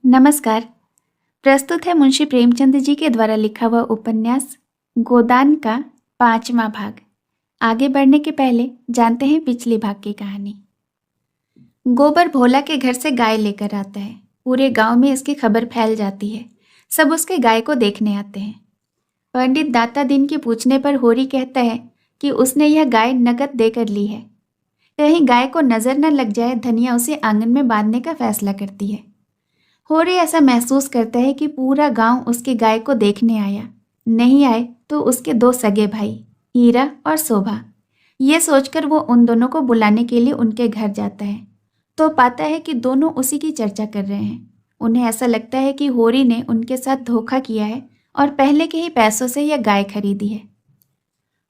नमस्कार। प्रस्तुत है मुंशी प्रेमचंद जी के द्वारा लिखा हुआ उपन्यास गोदान का 5वां भाग। आगे बढ़ने के पहले जानते हैं पिछले भाग की कहानी। गोबर भोला के घर से गाय लेकर आता है। पूरे गांव में इसकी खबर फैल जाती है। सब उसके गाय को देखने आते हैं। पंडित दाता दिन के पूछने पर होरी कहता है कि उसने यह गाय नकद देकर ली है। कहीं गाय को नजर न लग जाए, धनिया उसे आंगन में बांधने का फैसला करती है। होरी ऐसा महसूस करता है कि पूरा गांव उसके गाय को देखने आया, नहीं आए तो उसके 2 सगे भाई हीरा और शोभा। ये सोचकर वो उन दोनों को बुलाने के लिए उनके घर जाता है तो पाता है कि दोनों उसी की चर्चा कर रहे हैं। उन्हें ऐसा लगता है कि होरी ने उनके साथ धोखा किया है और पहले के ही पैसों से यह गाय खरीदी है।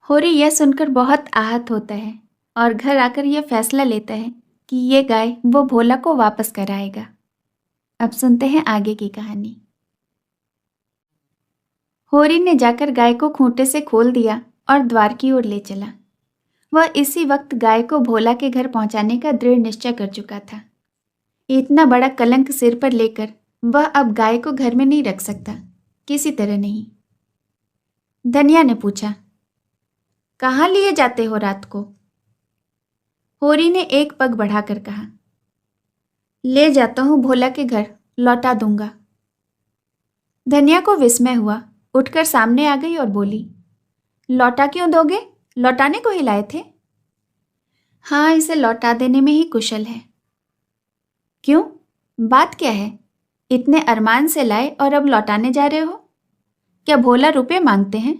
होरी यह सुनकर बहुत आहत होता है और घर आकर यह फैसला लेता है कि ये गाय वो भोला को वापस कराएगा। अब सुनते हैं आगे की कहानी। होरी ने जाकर गाय को खूंटे से खोल दिया और द्वार की ओर ले चला। वह इसी वक्त गाय को भोला के घर पहुंचाने का दृढ़ निश्चय कर चुका था। इतना बड़ा कलंक सिर पर लेकर वह अब गाय को घर में नहीं रख सकता, किसी तरह नहीं। धनिया ने पूछा, कहाँ लिए जाते हो रात को? होरी ने एक पग बढ़ाकर कहा, ले जाता हूं भोला के घर, लौटा दूंगा। धनिया को विस्मय हुआ, उठकर सामने आ गई और बोली, लौटा क्यों दोगे? लौटाने को ही लाए थे। हाँ, इसे लौटा देने में ही कुशल है। क्यों, बात क्या है? इतने अरमान से लाए और अब लौटाने जा रहे हो? क्या भोला रुपए मांगते हैं?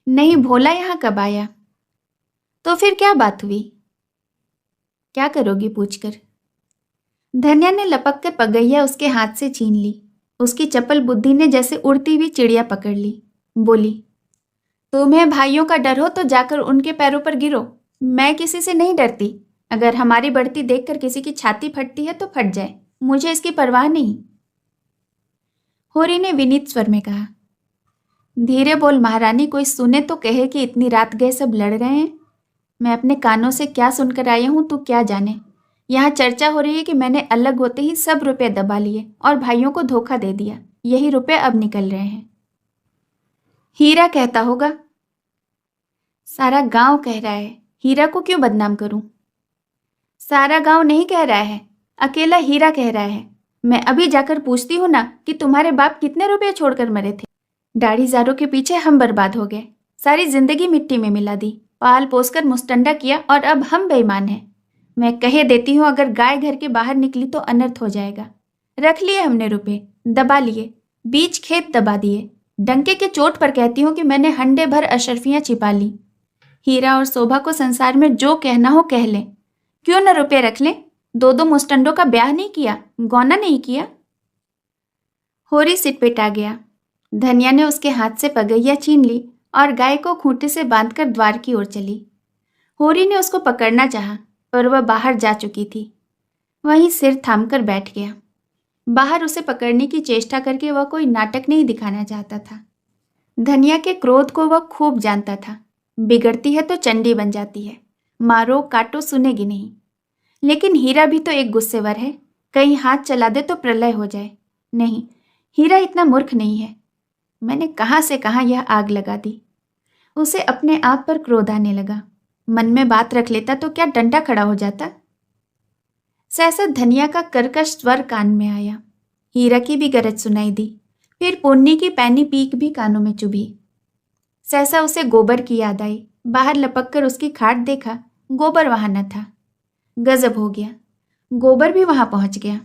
नहीं, भोला यहां कब आया? तो फिर क्या बात हुई? क्या करोगी पूछकर? धनिया ने लपक कर पगैया उसके हाथ से छीन ली। उसकी चपल बुद्धि ने जैसे उड़ती हुई चिड़िया पकड़ ली। बोली, तुम्हें भाइयों का डर हो तो जाकर उनके पैरों पर गिरो। मैं किसी से नहीं डरती। अगर हमारी बढ़ती देखकर किसी की छाती फटती है तो फट जाए, मुझे इसकी परवाह नहीं। होरी ने विनीत स्वर में कहा, धीरे बोल महारानी, कोई सुने तो कहे कि इतनी रात गए सब लड़ रहे हैं। मैं अपने कानों से क्या सुनकर आया हूं तू क्या जाने। यहाँ चर्चा हो रही है कि मैंने अलग होते ही सब रुपए दबा लिए और भाइयों को धोखा दे दिया। यही रुपए अब निकल रहे हैं। हीरा कहता होगा। सारा गांव कह रहा है, हीरा को क्यों बदनाम करूं? सारा गांव नहीं कह रहा है, अकेला हीरा कह रहा है। मैं अभी जाकर पूछती हूं ना कि तुम्हारे बाप कितने रुपए छोड़कर मरे थे। दाढ़ीदारों के पीछे हम बर्बाद हो गए, सारी जिंदगी मिट्टी में मिला दी, पाल पोसकर मुस्टंडा किया और अब हम बेईमान हैं। मैं कहे देती हूँ, अगर गाय घर के बाहर निकली तो अनर्थ हो जाएगा। रख लिए हमने रुपए, दबा लिए, बीच खेत दबा दिए। डंके के चोट पर कहती हूँ कि मैंने हंडे भर अशर्फियां छिपा ली। हीरा और शोभा को संसार में जो कहना हो कह लें, क्यों न रुपए रख लें। 2 मुस्टंडों का ब्याह नहीं किया, गौना नहीं किया। होरी सिटपिटा गया। धनिया ने उसके हाथ से पगैया छीन ली और गाय को खूंटे से बांधकर द्वार की ओर चली। होरी ने उसको पकड़ना चाहा पर वह बाहर जा चुकी थी। वहीं सिर थामकर बैठ गया। बाहर उसे पकड़ने की चेष्टा करके वह कोई नाटक नहीं दिखाना चाहता था। धनिया के क्रोध को वह खूब जानता था। बिगड़ती है तो चंडी बन जाती है, मारो काटो सुनेगी नहीं। लेकिन हीरा भी तो एक गुस्सेवर है, कहीं हाथ चला दे तो प्रलय हो जाए। नहीं, हीरा इतना मूर्ख नहीं है। मैंने कहाँ से कहाँ यह आग लगा दी। उसे अपने आप पर क्रोध आने लगा। मन में बात रख लेता तो क्या डंडा खड़ा हो जाता। सहसा धनिया का कर्कश स्वर कान में आया। हीरा की भी गरज सुनाई दी। फिर पुन्नी की पैनी पीक भी कानों में चुभी। सहसा उसे गोबर की याद आई। बाहर लपक कर उसकी खाट देखा, गोबर वहां न था। गजब हो गया, गोबर भी वहां पहुंच गया।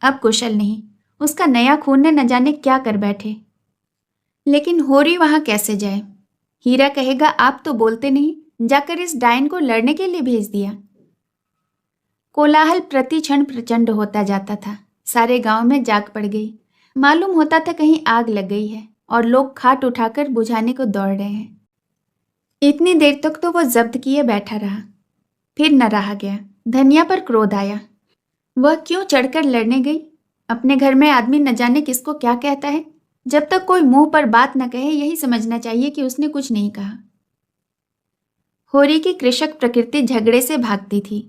अब कुशल नहीं, उसका नया खून ने न जाने क्या कर बैठे। लेकिन होरी वहां कैसे जाए? हीरा कहेगा आप तो बोलते नहीं, जाकर इस डायन को लड़ने के लिए भेज दिया। कोलाहल प्रति क्षण प्रचंड होता जाता था। सारे गांव में जाग पड़ गई। मालूम होता था कहीं आग लग गई है और लोग खाट उठाकर बुझाने को दौड़ रहे हैं। इतनी देर तक तो वो जब्त किए बैठा रहा, फिर न रहा गया। धनिया पर क्रोध आया। वह क्यों चढ़कर लड़ने गई? अपने घर में आदमी न जाने किसको क्या कहता है। जब तक कोई मुंह पर बात न कहे यही समझना चाहिए कि उसने कुछ नहीं कहा। होरी की कृषक प्रकृति झगड़े से भागती थी।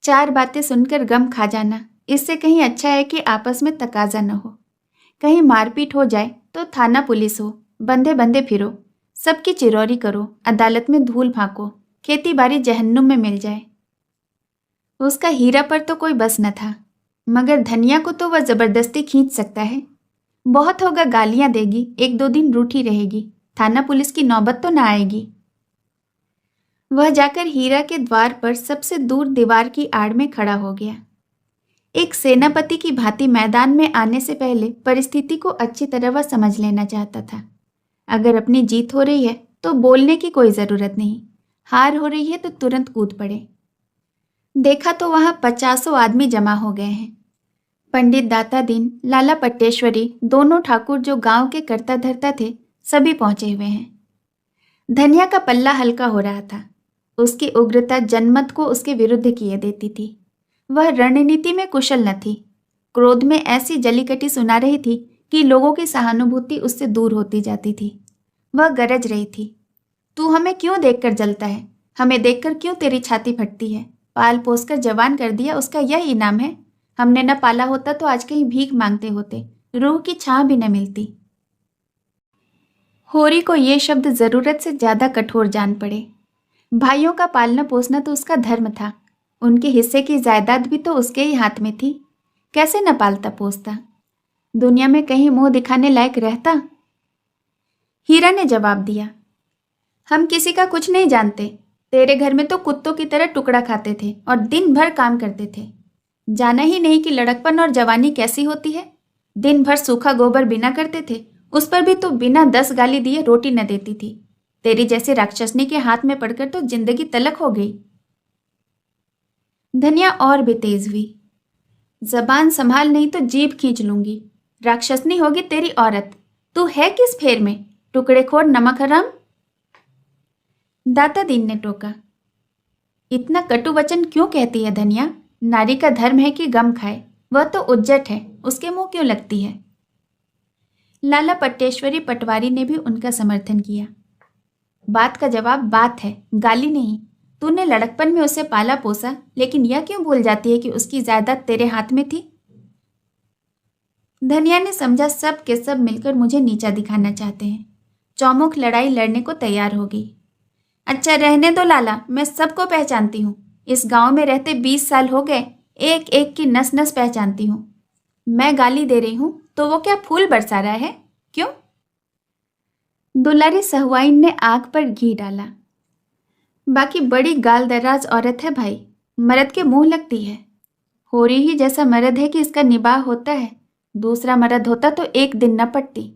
4 बातें सुनकर गम खा जाना, इससे कहीं अच्छा है कि आपस में तकाजा न हो। कहीं मारपीट हो जाए तो थाना पुलिस हो, बंधे बंधे फिरो, सबकी चिरौरी करो, अदालत में धूल फांको, खेती बाड़ी जहन्नुम में मिल जाए। उसका हीरा पर तो कोई बस न था, मगर धनिया को तो वह जबरदस्ती खींच सकता है। बहुत होगा, गालियां देगी, 1-2 दिन रूठी रहेगी, थाना पुलिस की नौबत तो न आएगी। वह जाकर हीरा के द्वार पर सबसे दूर दीवार की आड़ में खड़ा हो गया। एक सेनापति की भांति मैदान में आने से पहले परिस्थिति को अच्छी तरह वह समझ लेना चाहता था। अगर अपनी जीत हो रही है तो बोलने की कोई जरूरत नहीं, हार हो रही है तो तुरंत कूद पड़े। देखा तो वहां 50 आदमी जमा हो गए हैं। पंडित दाता दीन, लाला पट्टेश्वरी, दोनों ठाकुर जो गांव के कर्ता धर्ता थे, सभी पहुंचे हुए हैं। धनिया का पल्ला हल्का हो रहा था। उसकी उग्रता जनमत को उसके विरुद्ध किए देती थी। वह रणनीति में कुशल न थी, क्रोध में ऐसी जलीकटी सुना रही थी कि लोगों की सहानुभूति उससे दूर होती जाती थी। वह गरज रही थी, तू हमें क्यों देखकर जलता है? हमें देखकर क्यों तेरी छाती फटती है? पाल पोस कर जवान कर दिया, उसका यह इनाम है? हमने न पाला होता तो आज कहीं भीख मांगते होते, रूह की छां भी न मिलती। होरी को ये शब्द जरूरत से ज्यादा कठोर जान पड़े। भाइयों का पालना पोसना तो उसका धर्म था, उनके हिस्से की जायदाद भी तो उसके ही हाथ में थी। कैसे न पालता पोसता? दुनिया में कहीं मुंह दिखाने लायक रहता? हीरा ने जवाब दिया, हम किसी का कुछ नहीं जानते। तेरे घर में तो कुत्तों की तरह टुकड़ा खाते थे और दिन भर काम करते थे। जाना ही नहीं कि लड़कपन और जवानी कैसी होती है। दिन भर सूखा गोबर बिना करते थे, उस पर भी तो बिना 10 गाली दिए रोटी न देती थी। तेरी जैसी राक्षसनी के हाथ में पड़कर तो जिंदगी तलक हो गई। धनिया और भी तेज हुई। जबान संभाल नहीं तो जीभ खींच लूंगी। राक्षसनी होगी तेरी औरत। तू है किस फेर में, टुकड़ेखोर नमक हराम? दाता दीन ने टोका, इतना कटु वचन क्यों कहती है धनिया? नारी का धर्म है कि गम खाए, वह तो उज्जट है, उसके मुंह क्यों लगती है? लाला पट्टेश्वरी पटवारी ने भी उनका समर्थन किया। बात का जवाब बात है, गाली नहीं। तूने लड़कपन में उसे पाला पोसा, लेकिन यह क्यों भूल जाती है कि उसकी जायदाद तेरे हाथ में थी? धनिया ने समझा सब के सब मिलकर मुझे नीचा दिखाना चाहते हैं। चौमुख लड़ाई लड़ने को तैयार होगी। अच्छा रहने दो लाला, मैं सबको पहचानती हूँ। इस गांव में रहते 20 साल हो गए, एक एक की नस नस पहचानती हूँ। मैं गाली दे रही हूँ तो वो क्या फूल बरसा रहा है? क्यों? दुलारी सहुआइन ने आग पर घी डाला। बाकी बड़ी गाल दराज औरत है भाई, मर्द के मुंह लगती है। होरी ही जैसा मर्द है कि इसका निबाह होता है। दूसरा मर्द होता तो एक दिन न पटती।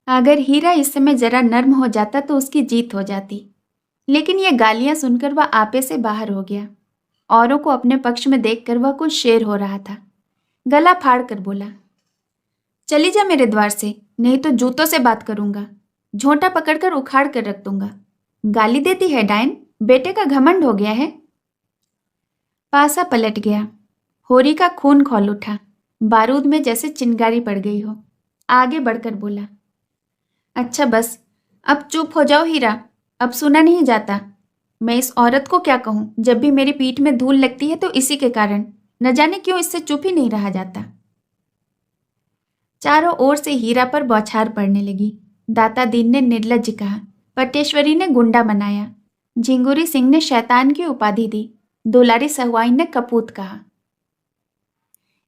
अगर हीरा इस समय जरा नर्म हो जाता तो उसकी जीत हो जाती, लेकिन ये गालियां सुनकर वह आपे से बाहर हो गया। औरों को अपने पक्ष में देखकर वह कुछ शेर हो रहा था। गला फाड़ कर बोला, चली जा मेरे द्वार से, नहीं तो जूतों से बात करूंगा। झोंटा पकड़कर उखाड़ कर रख दूंगा। गाली देती है डायन, बेटे का घमंड हो गया है। पासा पलट गया। होरी का खून खौल उठा, बारूद में जैसे चिंगारी पड़ गई हो। आगे बढ़कर बोला, अच्छा बस, अब चुप हो जाओ हीरा, अब सुना नहीं जाता। मैं इस औरत को क्या कहूं? जब भी मेरी पीठ में धूल लगती है तो इसी के कारण, न जाने क्यों इससे चुप ही नहीं रहा जाता। चारों ओर से हीरा पर बौछार पड़ने लगी। दाता दीन ने निर्लज्ज कहा, पट्टेश्वरी ने गुंडा बनाया, झिंगुरी सिंह ने शैतान की उपाधि दी, दुलारी सहुआइन ने कपूत कहा।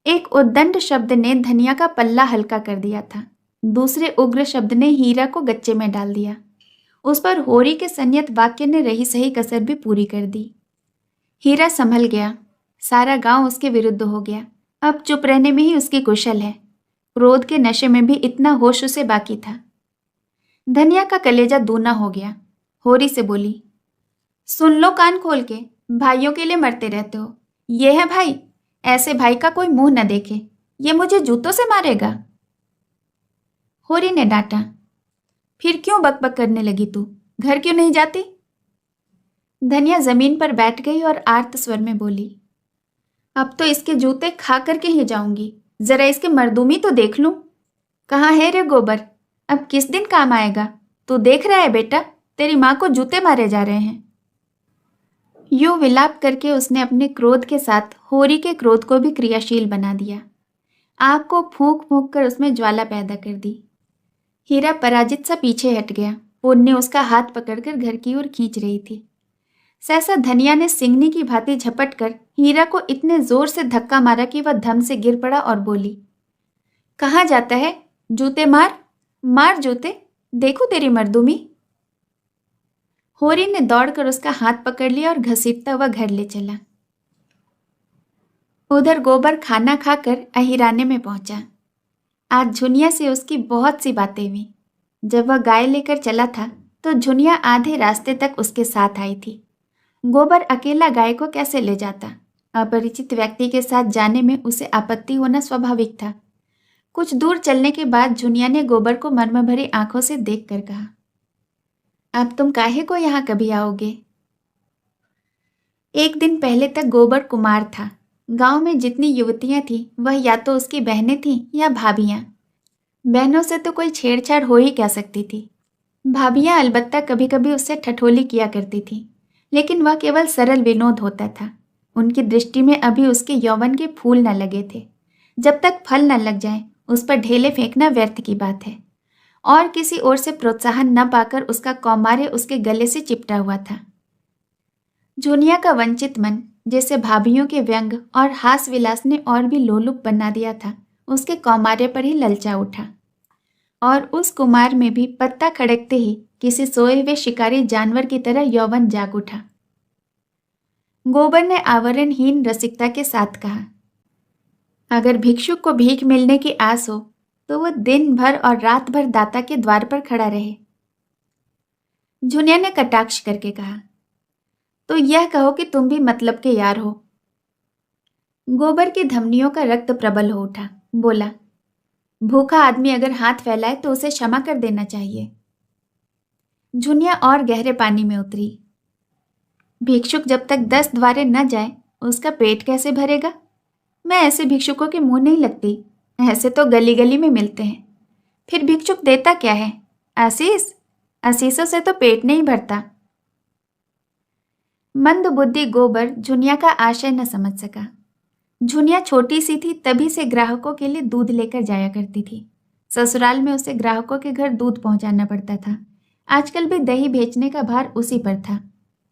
एक उद्दंड शब्द ने धनिया का पल्ला हल्का कर दिया था। दूसरे उग्र शब्द ने हीरा को गच्चे में डाल दिया। उस पर होरी के संयत वाक्य ने रही सही कसर भी पूरी कर दी। हीरा संभल गया। सारा गांव उसके विरुद्ध हो गया। अब चुप रहने में ही उसकी कुशल है। क्रोध के नशे में भी इतना होश उसे बाकी था। धनिया का कलेजा दूना हो गया। होरी से बोली, सुन लो कान खोल के, भाइयों के लिए मरते रहते हो। ये है भाई, ऐसे भाई का कोई मुंह न देखे। ये मुझे जूतों से मारेगा। होरी ने डांटा, फिर क्यों बकबक करने लगी तू? घर क्यों नहीं जाती? धनिया जमीन पर बैठ गई और आर्त स्वर में बोली, अब तो इसके जूते खा करके ही जाऊंगी। जरा इसके मर्दूमी तो देख लूं। कहाँ है रे गोबर? अब किस दिन काम आएगा? तू देख रहा है बेटा, तेरी माँ को जूते मारे जा रहे हैं। यूं विलाप करके उसने अपने क्रोध के साथ होरी के क्रोध को भी क्रियाशील बना दिया। आग को फूंक फूंक कर उसमें ज्वाला पैदा कर दी। हीरा पराजित सा पीछे हट गया। पुन्नी उसका हाथ पकड़कर घर की ओर खींच रही थी। सहसा धनिया ने सिंगनी की भांति झपट कर हीरा को इतने जोर से धक्का मारा कि वह धम से गिर पड़ा और बोली, कहाँ जाता है? जूते मार, मार जूते, देखो तेरी मर्दूमी। होरी ने दौड़कर उसका हाथ पकड़ लिया और घसीटता हुआ घर ले चला। उधर गोबर खाना खाकर अहिराने में पहुंचा। आज झुनिया से उसकी बहुत सी बातें हुई। जब वह गाय लेकर चला था तो झुनिया आधे रास्ते तक उसके साथ आई थी। गोबर अकेला गाय को कैसे ले जाता? अपरिचित व्यक्ति के साथ जाने में उसे आपत्ति होना स्वाभाविक था। कुछ दूर चलने के बाद झुनिया ने गोबर को मर्म भरी आंखों से देखकर कहा, अब तुम काहे को यहाँ कभी आओगे? एक दिन पहले तक गोबर कुमार था। गांव में जितनी युवतियां थीं वह या तो उसकी बहनें थीं या भाभियां। बहनों से तो कोई छेड़छाड़ हो ही क्या सकती थी। भाभियां अलबत्ता कभी कभी उससे ठठोली किया करती थीं, लेकिन वह केवल सरल विनोद होता था। उनकी दृष्टि में अभी उसके यौवन के फूल न लगे थे। जब तक फल न लग जाए उस पर ढेले फेंकना व्यर्थ की बात है। और किसी ओर से प्रोत्साहन न पाकर उसका कौमार्य उसके गले से चिपटा हुआ था। झुनिया का वंचित मन, जैसे भाभियों के व्यंग और हास विलास ने और भी लोलुप बना दिया था, उसके कौमार्य पर ही ललचा उठा। और उस कुमार में भी पत्ता खड़कते ही किसी सोए हुए शिकारी जानवर की तरह यौवन जाग उठा। गोबर ने आवरणहीन रसिकता के साथ कहा, अगर भिक्षुक को भीख मिलने की आस हो तो वह दिन भर और रात भर दाता के द्वार पर खड़ा रहे। झुनिया ने कटाक्ष करके कहा, तो यह कहो कि तुम भी मतलब के यार हो। गोबर की धमनियों का रक्त प्रबल हो उठा। बोला, भूखा आदमी अगर हाथ फैलाए तो उसे क्षमा कर देना चाहिए। झुनिया और गहरे पानी में उतरी। भिक्षुक जब तक 10 द्वारे न जाए उसका पेट कैसे भरेगा? मैं ऐसे भिक्षुकों के मुंह नहीं लगती। ऐसे तो गली गली में मिलते हैं। फिर भिक्षुक देता क्या है? आशीष? आशीषों से तो पेट नहीं भरता। मंद बुद्धि गोबर झुनिया का आशय न समझ सका। झुनिया छोटी सी थी, तभी से ग्राहकों के लिए दूध लेकर जाया करती थी। ससुराल में उसे ग्राहकों के घर दूध पहुंचाना पड़ता था। आजकल भी दही बेचने का भार उसी पर था।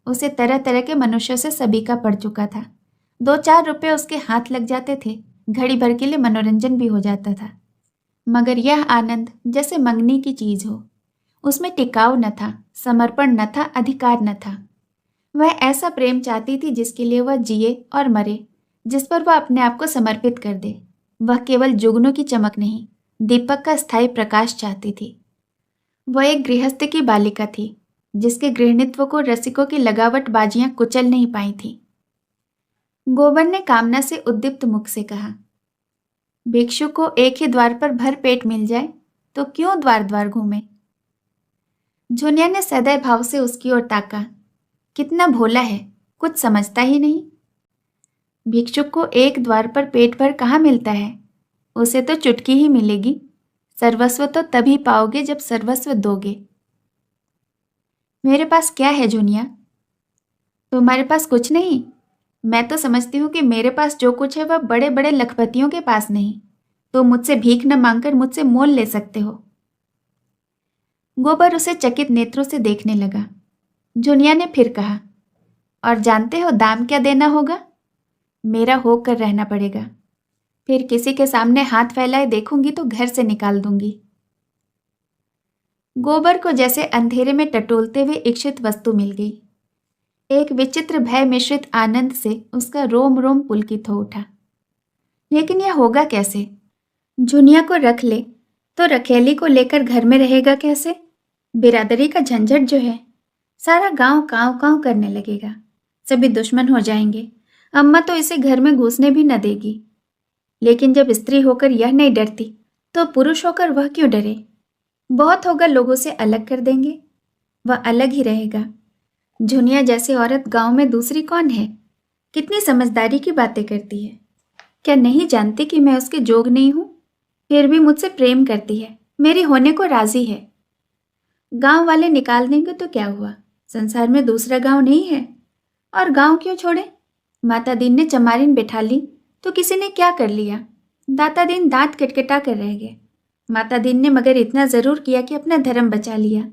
उसे तरह तरह के मनुष्यों से सभी का पड़ चुका था। 2-4 रुपए उसके हाथ लग जाते थे, घड़ी भर के लिए मनोरंजन भी हो जाता था। मगर यह आनंद जैसे मंगनी की चीज हो। उसमें टिकाव न था, समर्पण न था, अधिकार न था। वह ऐसा प्रेम चाहती थी जिसके लिए वह जिए और मरे, जिस पर वह अपने आप को समर्पित कर दे। वह केवल जुगनू की चमक नहीं, दीपक का स्थायी प्रकाश चाहती थी। वह एक गृहस्थ की बालिका थी, जिसके गृहणित्व को रसिकों की लगावट बाजियां कुचल नहीं पाई थी। गोबर ने कामना से उद्दीप्त मुख से कहा, भिक्षु को एक ही द्वार पर भर पेट मिल जाए तो क्यों द्वार द्वार घूमे? झुनिया ने सदैव भाव से उसकी ओर ताका। कितना भोला है, कुछ समझता ही नहीं। भिक्षुक को एक द्वार पर पेट भर कहाँ मिलता है? उसे तो चुटकी ही मिलेगी। सर्वस्व तो तभी पाओगे जब सर्वस्व दोगे। मेरे पास क्या है झुनिया? तुम्हारे पास कुछ नहीं? मैं तो समझती हूँ कि मेरे पास जो कुछ है वह बड़े बड़े लखपतियों के पास नहीं। तो मुझसे भीख न मांगकर मुझसे मोल ले सकते हो। गोबर उसे चकित नेत्रों से देखने लगा। झुनिया ने फिर कहा, और जानते हो दाम क्या देना होगा? मेरा होकर रहना पड़ेगा। फिर किसी के सामने हाथ फैलाए देखूंगी तो घर से निकाल दूंगी। गोबर को जैसे अंधेरे में टटोलते हुए इच्छित वस्तु मिल गई। एक विचित्र भय मिश्रित आनंद से उसका रोम रोम पुलकित हो उठा। लेकिन यह होगा कैसे? झुनिया को रख ले तो रखेली को लेकर घर में रहेगा कैसे? बिरादरी का झंझट जो है, सारा गांव कांव कांव करने लगेगा। सभी दुश्मन हो जाएंगे। अम्मा तो इसे घर में घुसने भी न देगी। लेकिन जब स्त्री होकर यह नहीं डरती तो पुरुष होकर वह क्यों डरे? बहुत होगा, लोगों से अलग कर देंगे। वह अलग ही रहेगा। झुनिया जैसी औरत गांव में दूसरी कौन है? कितनी समझदारी की बातें करती है। क्या नहीं जानती कि मैं उसके जोग नहीं हूं? फिर भी मुझसे प्रेम करती है, मेरे होने को राजी है। गांव वाले निकाल देंगे तो क्या हुआ? संसार में दूसरा गांव नहीं है। और गांव क्यों छोड़े? माता दीन ने चमारिन बैठा ली तो किसी ने क्या कर लिया? दाता दीन दांत किटकिटा कर रह गए। माता दीन ने मगर इतना जरूर किया कि अपना धर्म बचा लिया।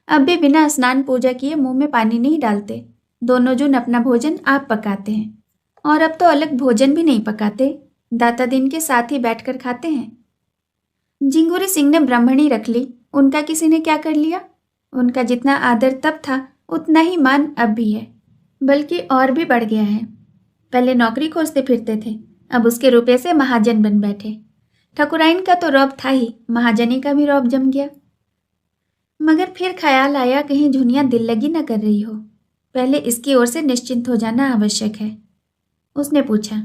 अब भी बिना स्नान पूजा किए मुंह में पानी नहीं डालते। दोनों जून अपना भोजन आप पकाते हैं, और अब तो अलग भोजन भी नहीं पकाते, दाता दीन के साथ ही बैठकर खाते हैं। झिंगुरी सिंह ने ब्राह्मणी रख ली, उनका किसी ने क्या कर लिया? उनका जितना आदर तब था उतना ही मान अब भी है, बल्कि और भी बढ़ गया है। पहले नौकरी खोजते फिरते थे, अब उसके रुपये से महाजन बन बैठे। ठकुराइन का तो रौब था ही, महाजनी का भी रौब जम गया। मगर फिर ख्याल आया कहीं झुनिया दिल लगी न कर रही हो, पहले इसकी ओर से निश्चिंत हो जाना आवश्यक है। उसने पूछा,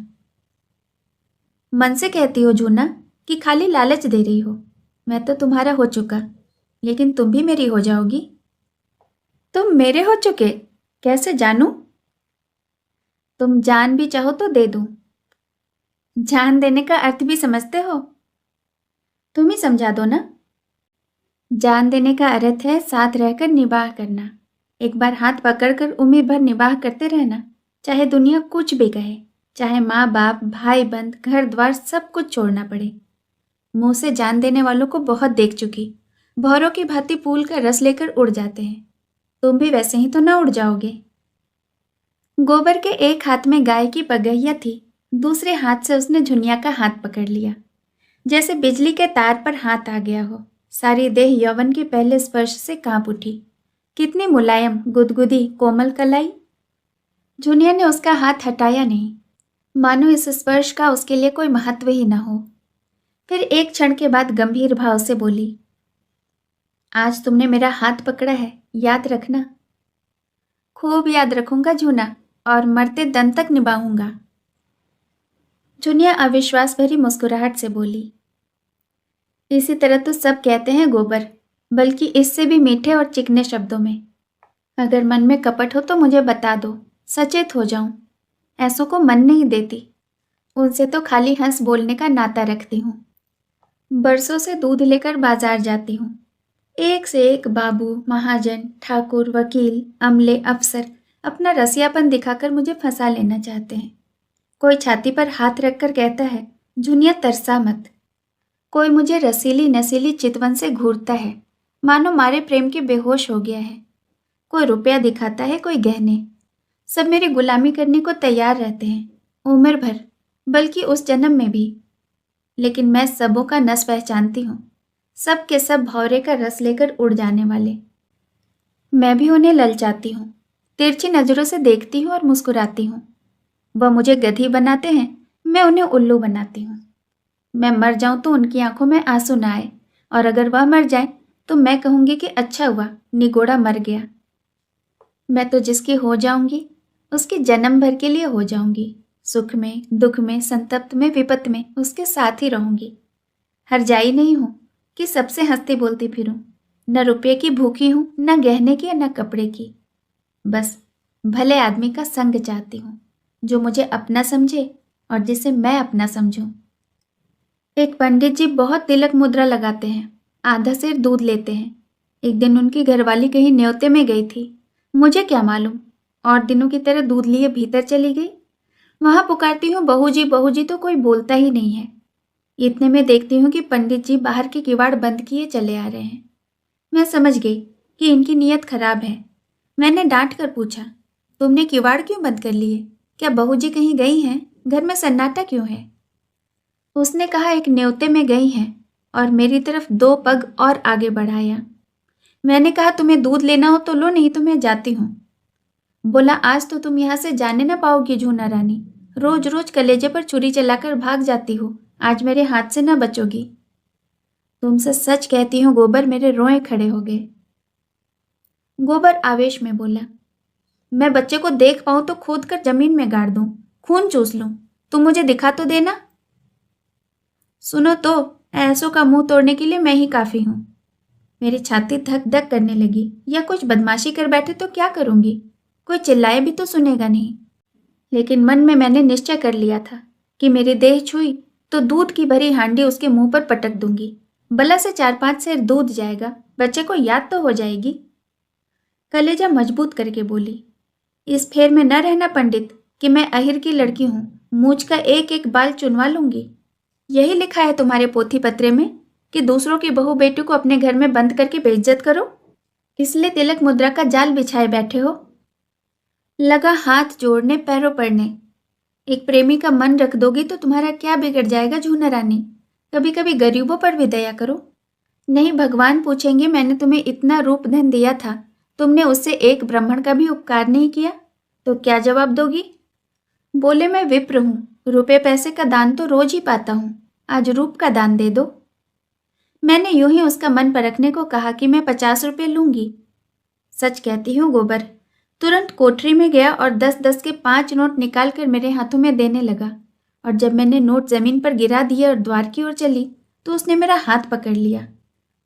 मन से कहती हो जूना कि खाली लालच दे रही हो? मैं तो तुम्हारा हो चुका, लेकिन तुम भी मेरी हो जाओगी। तुम मेरे हो चुके? कैसे जानूं? तुम जान भी चाहो तो दे दूं। जान देने का अर्थ भी समझते हो? तुम ही समझा दो ना। जान देने का अर्थ है साथ रहकर निबाह करना, एक बार हाथ पकड़कर उम्र भर निबाह करते रहना, चाहे दुनिया कुछ भी कहे, चाहे माँ बाप भाई बंद घर द्वार सब कुछ छोड़ना पड़े। मुंह से जान देने वालों को बहुत देख चुकी, भौरों की भांति फूल का रस लेकर उड़ जाते हैं। तुम भी वैसे ही तो न उड़ जाओगे। गोबर के एक हाथ में गाय की पगहिया थी, दूसरे हाथ से उसने झुनिया का हाथ पकड़ लिया, जैसे बिजली के तार पर हाथ आ गया हो। सारी देह यौवन के पहले स्पर्श से कांप उठी। कितनी मुलायम गुदगुदी कोमल कलाई। झुनिया ने उसका हाथ हटाया नहीं, मानो इस स्पर्श का उसके लिए कोई महत्व ही न हो। फिर एक क्षण के बाद गंभीर भाव से बोली, आज तुमने मेरा हाथ पकड़ा है, याद रखना। खूब याद रखूंगा झूना, और मरते दम तक निभाऊंगा। झुनिया अविश्वास भरी मुस्कुराहट से बोली, इसी तरह तो सब कहते हैं गोबर, बल्कि इससे भी मीठे और चिकने शब्दों में। अगर मन में कपट हो तो मुझे बता दो, सचेत हो जाऊं। ऐसों को मन नहीं देती, उनसे तो खाली हंस बोलने का नाता रखती हूँ। बरसों से दूध लेकर बाजार जाती हूँ, एक से एक बाबू महाजन ठाकुर वकील अमले अफसर अपना रसियापन दिखाकर मुझे फंसा लेना चाहते हैं। कोई छाती पर हाथ रखकर कहता है, झुनिया तरसा मत। कोई मुझे रसीली नसीली चितवन से घूरता है, मानो मारे प्रेम के बेहोश हो गया है। कोई रुपया दिखाता है, कोई गहने। सब मेरी गुलामी करने को तैयार रहते हैं, उम्र भर, बल्कि उस जन्म में भी। लेकिन मैं सबों का नस पहचानती हूँ, सब के सब भौरे का रस लेकर उड़ जाने वाले। मैं भी उन्हें ललचाती हूँ, तिरछी नजरों से देखती हूँ और मुस्कुराती हूँ। वह मुझे गधी बनाते हैं, मैं उन्हें उल्लू बनाती हूँ। मैं मर जाऊं तो उनकी आंखों में आंसू न आए, और अगर वह मर जाए तो मैं कहूंगी कि अच्छा हुआ निगोड़ा मर गया। मैं तो जिसकी हो जाऊंगी उसके जन्म भर के लिए हो जाऊंगी, सुख में दुख में संतप्त में विपत्त में उसके साथ ही रहूंगी। हरजाई नहीं हूं कि सबसे हंसती बोलती फिरूं, न रुपये की भूखी हूं, न गहने की न कपड़े की। बस भले आदमी का संग चाहती हूँ, जो मुझे अपना समझे और जिसे मैं अपना समझूं। एक पंडित जी बहुत तिलक मुद्रा लगाते हैं, आधा सिर दूध लेते हैं। एक दिन उनकी घरवाली कहीं न्योते में गई थी, मुझे क्या मालूम, और दिनों की तरह दूध लिए भीतर चली गई। वहां पुकारती हूँ बहू जी तो कोई बोलता ही नहीं है। इतने में देखती हूँ कि पंडित जी बाहर के किवाड़ बंद किए चले आ रहे हैं। मैं समझ गई कि इनकी नीयत खराब है। मैंने डांट कर पूछा, तुमने किवाड़ क्यों बंद कर लिए? क्या बहू जी कहीं गई हैं? घर में सन्नाटा क्यों है? उसने कहा, एक न्योते में गई हैं, और मेरी तरफ 2 पग और आगे बढ़ाया। मैंने कहा, तुम्हें दूध लेना हो तो लो, नहीं तो मैं जाती हूँ। बोला, आज तो तुम यहाँ से जाने ना पाओगी झूना रानी, रोज रोज कलेजे पर छुरी चलाकर भाग जाती हो, आज मेरे हाथ से ना बचोगी। तुमसे सच कहती हूँ गोबर, मेरे रोए खड़े हो गए। गोबर आवेश में बोला, मैं बच्चे को देख पाऊं तो खोद कर जमीन में गाड़ दूं, खून चूस लूं, तुम मुझे दिखा तो देना। सुनो तो, ऐसों का मुंह तोड़ने के लिए मैं ही काफी हूं। मेरी छाती धक धक करने लगी, या कुछ बदमाशी कर बैठे तो क्या करूंगी? कोई चिल्लाए भी तो सुनेगा नहीं। लेकिन मन में मैंने निश्चय कर लिया था कि मेरी देह छुई तो दूध की भरी हांडी उसके मुंह पर पटक दूंगी। बला से 4-5 सेर दूध जाएगा, बच्चे को याद तो हो जाएगी। कलेजा मजबूत करके बोली, इस फेर में न रहना पंडित कि मैं अहिर की लड़की हूँ, मूछ का एक एक बाल चुनवा लूंगी। यही लिखा है तुम्हारे पोथी पत्रे में कि दूसरों की बहू बेटी को अपने घर में बंद करके बेइज्जत करो, इसलिए तिलक मुद्रा का जाल बिछाए बैठे हो। लगा हाथ जोड़ने पैरों पड़ने। एक प्रेमी का मन रख दोगी तो तुम्हारा क्या बिगड़ जाएगा झूना रानी। कभी कभी गरीबों पर भी दया करो। नहीं, भगवान पूछेंगे मैंने तुम्हें इतना रूप धन दिया था, तुमने उससे एक ब्राह्मण का भी उपकार नहीं किया, तो क्या जवाब दोगी। बोले मैं विप्र हूँ, रुपए पैसे का दान तो रोज ही पाता हूँ, आज रूप का दान दे दो। मैंने यूं ही उसका मन परखने को कहा कि मैं 50 रुपये लूंगी। सच कहती हूँ गोबर। तुरंत कोठरी में गया और 10-10 के 5 नोट निकाल कर मेरे हाथों में देने लगा, और जब मैंने नोट जमीन पर गिरा दिए और द्वार की ओर चली तो उसने मेरा हाथ पकड़ लिया।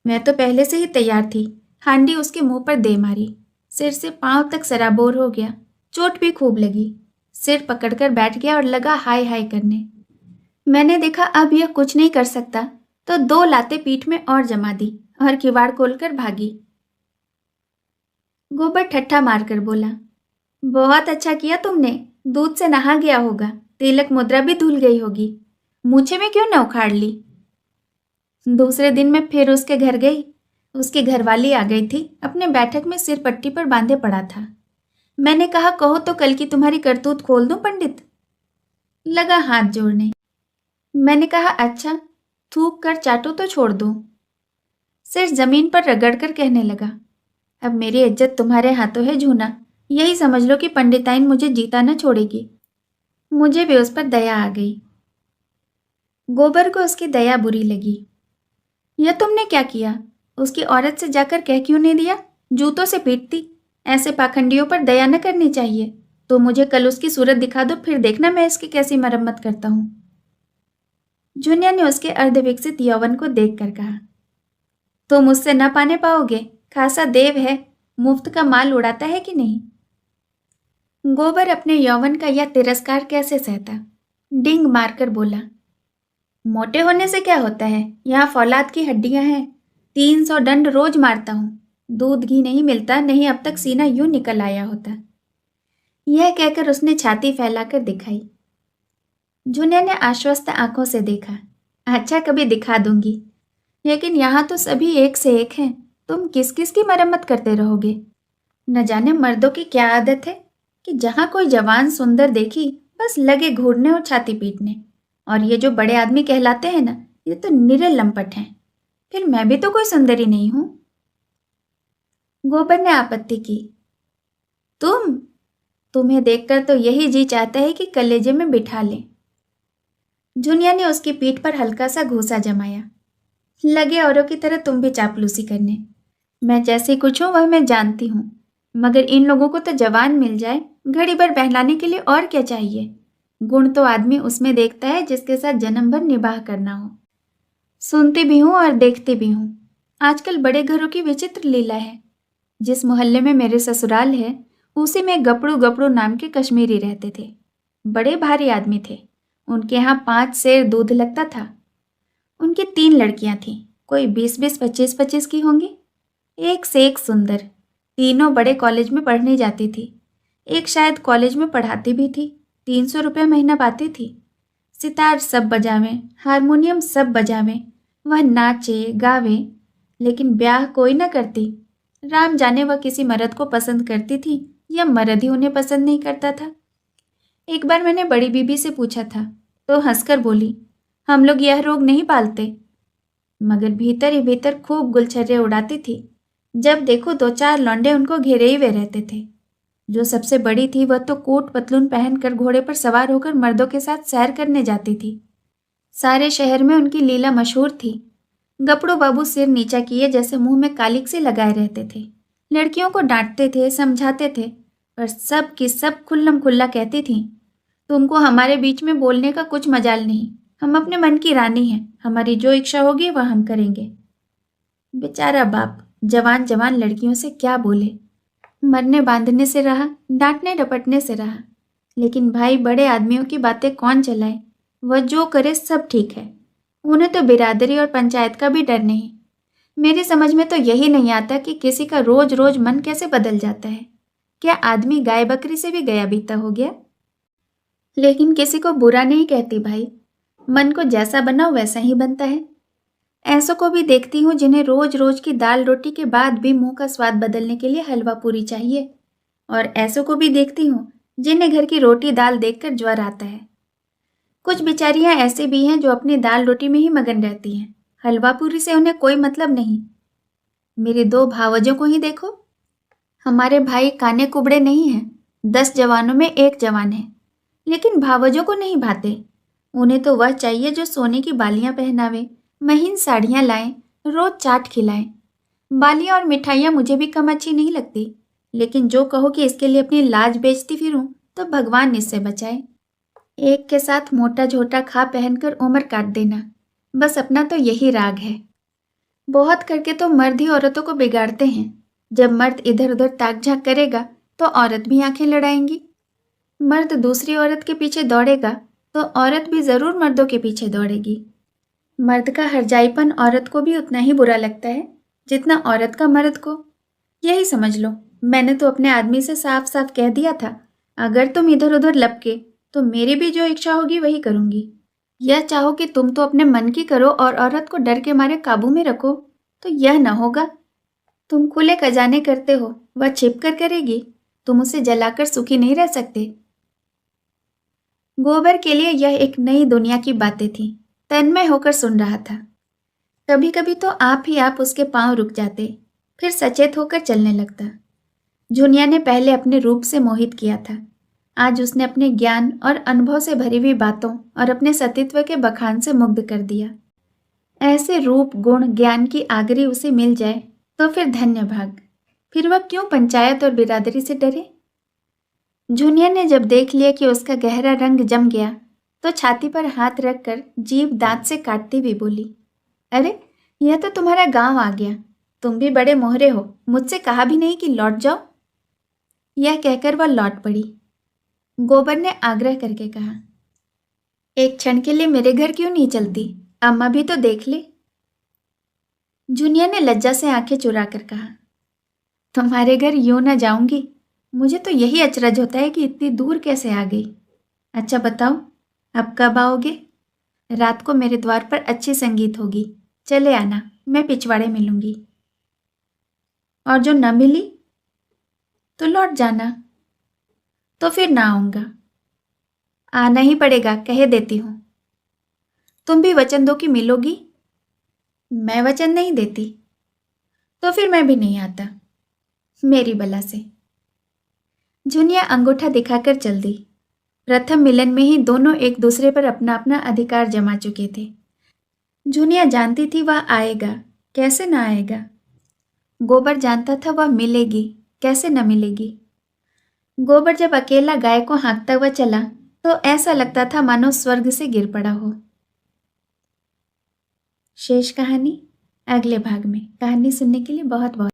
मैं तो पहले से ही तैयार थी, हांडी उसके मुंह पर दे मारी। सिर से पांव तक सराबोर हो गया, चोट भी खूब लगी। सिर पकड़कर बैठ गया और लगा हाय हाय करने। मैंने देखा अब यह कुछ नहीं कर सकता, तो 2 लातें पीठ में और जमा दी और किवाड़ खोलकर भागी। गोबर ठट्ठा मारकर बोला, बहुत अच्छा किया तुमने, दूध से नहा गया होगा, तिलक मुद्रा भी धुल गई होगी, मूछे में क्यों न उखाड़ ली। दूसरे दिन मैं फिर उसके घर गई। उसकी घरवाली आ गई थी, अपने बैठक में सिर पट्टी पर बांधे पड़ा था। मैंने कहा कहो तो कल की तुम्हारी करतूत खोल दूं पंडित। लगा हाथ जोड़ने। मैंने कहा अच्छा, थूक कर चाटो तो छोड़ दो। सिर जमीन पर रगड़कर कहने लगा, अब मेरी इज्जत तुम्हारे हाथों है झूना, यही समझ लो कि पंडिताइन मुझे जीता न छोड़ेगी। मुझे भी उस पर दया आ गई। गोबर को उसकी दया बुरी लगी। यह तुमने क्या किया, उसकी औरत से जाकर कह क्यों नहीं दिया, जूतों से पीटती। ऐसे पाखंडियों पर दया न करनी चाहिए। तो मुझे कल उसकी सूरत दिखा दो, फिर देखना मैं इसकी कैसी मरम्मत करता हूं। जुनिया ने उसके अर्धविकसित यौवन को देखकर कहा, तुम उससे न पाने पाओगे, खासा देव है, मुफ्त का माल उड़ाता है कि नहीं। गोबर अपने यौवन का यह तिरस्कार कैसे सहता, डिंग मारकर बोला, मोटे होने से क्या होता है, यहाँ फौलाद की हड्डियां हैं, 300 दंड रोज मारता हूं, दूध घी नहीं मिलता, नहीं अब तक सीना यूं निकल आया होता। यह कहकर उसने छाती फैलाकर दिखाई। जुनिया ने आश्वस्त आंखों से देखा, अच्छा कभी दिखा दूंगी, लेकिन यहाँ तो सभी एक से एक हैं, तुम किस किस की मरम्मत करते रहोगे। न जाने मर्दों की क्या आदत है कि जहाँ कोई जवान सुंदर देखी बस लगे घूरने और छाती पीटने, और ये जो बड़े आदमी कहलाते हैं ना, ये तो निरे लंपट हैं। फिर मैं भी तो कोई सुंदरी नहीं हूं। गोबर ने आपत्ति की, तुम्हें देखकर तो यही जी चाहता है कि कलेजे में बिठा ले। जुनिया ने उसकी पीठ पर हल्का सा घूंसा जमाया। लगे औरों की तरह तुम भी चापलूसी करने। मैं जैसी कुछ हूं वह मैं जानती हूं, मगर इन लोगों को तो जवान मिल जाए घड़ी भर बहलाने के लिए और क्या चाहिए। गुण तो आदमी उसमें देखता है जिसके साथ जन्म भर निबाह करना हो। सुनती भी हूं और देखती भी हूं। आजकल बड़े घरों की विचित्र लीला है। जिस मोहल्ले में मेरे ससुराल है उसी में गपड़ू गपड़ू नाम के कश्मीरी रहते थे। बड़े भारी आदमी थे। उनके यहाँ 5 सेर दूध लगता था। उनकी 3 लड़कियां थीं, कोई 20-20, 25-25 की होंगी। एक से एक सुंदर। तीनों बड़े कॉलेज में पढ़ने जाती थी। एक शायद कॉलेज में पढ़ाती भी थी। 300 रुपये महीना पाती थी। सितार सब बजावें, हारमोनियम सब बजावें, वह नाचे गावे, लेकिन ब्याह कोई न करती। राम जाने वह किसी मर्द को पसंद करती थी या मर्द ही उन्हें पसंद नहीं करता था। एक बार मैंने बड़ी बीबी से पूछा था तो हंसकर बोली, हम लोग यह रोग नहीं पालते, मगर भीतर ही भीतर खूब गुलछर्रे उड़ाती थी। जब देखो 2-4 लौंडे उनको घेरे हुए रहते थे। जो सबसे बड़ी थी वह तो कोट पतलून पहनकर घोड़े पर सवार होकर मर्दों के साथ सैर करने जाती थी। सारे शहर में उनकी लीला मशहूर थी। गपड़ू बाबू सिर नीचा किए जैसे मुंह में कालिक से लगाए रहते थे। लड़कियों को डांटते थे, समझाते थे, पर सब की सब खुल्लम खुल्ला कहती थीं, तुमको हमारे बीच में बोलने का कुछ मजाल नहीं। हम अपने मन की रानी हैं, हमारी जो इच्छा होगी वह हम करेंगे। बेचारा बाप जवान जवान लड़कियों से क्या बोले। मरने बांधने से रहा, डांटने डपटने से रहा, लेकिन भाई बड़े आदमियों की बातें कौन चलाए। वह जो करे सब ठीक है। उन्हें तो बिरादरी और पंचायत का भी डर नहीं। मेरी समझ में तो यही नहीं आता कि किसी का रोज रोज मन कैसे बदल जाता है, क्या आदमी गाय बकरी से भी गया बीता हो गया? लेकिन किसी को बुरा नहीं कहती भाई, मन को जैसा बनाओ वैसा ही बनता है। ऐसों को भी देखती हूँ जिन्हें रोज रोज की दाल रोटी के बाद भी मुंह का स्वाद बदलने के लिए हलवा पूरी चाहिए, और ऐसों को भी देखती हूँ जिन्हें घर की रोटी दाल देखकर ज्वर आता है। कुछ बेचारियां ऐसे भी हैं जो अपनी दाल रोटी में ही मगन रहती हैं, हलवा पूरी से उन्हें कोई मतलब नहीं। मेरे 2 भावजों को ही देखो। हमारे भाई काने कुबड़े नहीं हैं, 10 जवानों में 1 जवान है, लेकिन भावजों को नहीं भाते। उन्हें तो वह चाहिए जो सोने की बालियां पहनावे, महीन साड़ियां लाएं, रोज चाट खिलाएं। बालियां और मिठाइयां मुझे भी कम अच्छी नहीं लगती, लेकिन जो कहो कि इसके लिए अपनी लाज बेचती फिरूं तो भगवान इससे बचाए। एक के साथ मोटा झोटा खा पहनकर उम्र काट देना, बस अपना तो यही राग है। बहुत करके तो मर्द ही औरतों को बिगाड़ते हैं। जब मर्द इधर उधर ताक झाक करेगा तो औरत भी आंखें लड़ाएंगी। मर्द दूसरी औरत के पीछे दौड़ेगा तो औरत भी जरूर मर्दों के पीछे दौड़ेगी। मर्द का हरजाईपन औरत को भी उतना ही बुरा लगता है जितना औरत का मर्द को। यही समझ लो, मैंने तो अपने आदमी से साफ साफ कह दिया था, अगर तुम इधर उधर लपके तो मेरी भी जो इच्छा होगी वही करूंगी। यह चाहो कि तुम तो अपने मन की करो और औरत को डर के मारे काबू में रखो, तो यह न होगा। तुम खुले खजाने करते हो, वह छिप कर करेगी। तुम उसे जलाकर सुखी नहीं रह सकते। गोबर के लिए यह एक नई दुनिया की बातें थी। तन्मय होकर सुन रहा था। कभी कभी तो आप ही आप उसके पांव रुक जाते, फिर सचेत होकर चलने लगता। झुनिया ने पहले अपने रूप से मोहित किया था, आज उसने अपने ज्ञान और अनुभव से भरी हुई बातों और अपने सतीत्व के बखान से मुग्ध कर दिया। ऐसे रूप गुण ज्ञान की आगरी उसे मिल जाए तो फिर धन्य भाग। फिर वह क्यों पंचायत और बिरादरी से डरे? झुनिया ने जब देख लिया कि उसका गहरा रंग जम गया तो छाती पर हाथ रखकर जीभ दांत से काटती हुई बोली, अरे यह तो तुम्हारा गांव आ गया। तुम भी बड़े मोहरे हो, मुझसे कहा भी नहीं कि लौट जाओ। यह कहकर वह लौट पड़ी। गोबर ने आग्रह करके कहा, एक क्षण के लिए मेरे घर क्यों नहीं चलती? अम्मा भी तो देख ले। झुनिया ने लज्जा से आंखें चुरा कर कहा, तुम्हारे घर यूं ना जाऊंगी। मुझे तो यही अचरज होता है कि इतनी दूर कैसे आ गई। अच्छा बताओ, अब कब आओगे? रात को मेरे द्वार पर अच्छी संगीत होगी, चले आना, मैं पिछवाड़े मिलूंगी। और जो न मिली तो लौट जाना। तो फिर ना आऊंगा। आना ही पड़ेगा, कह देती हूं। तुम भी वचन दो कि मिलोगी। मैं वचन नहीं देती। तो फिर मैं भी नहीं आता, मेरी बला से। झुनिया अंगूठा दिखाकर चल दी। प्रथम मिलन में ही दोनों एक दूसरे पर अपना अपना अधिकार जमा चुके थे। झुनिया जानती थी वह आएगा, कैसे ना आएगा। गोबर जानता था वह मिलेगी, कैसे न मिलेगी। गोबर जब अकेला गाय को हाँकता हुआ चला तो ऐसा लगता था मानो स्वर्ग से गिर पड़ा हो। शेष कहानी अगले भाग में। कहानी सुनने के लिए बहुत बहुत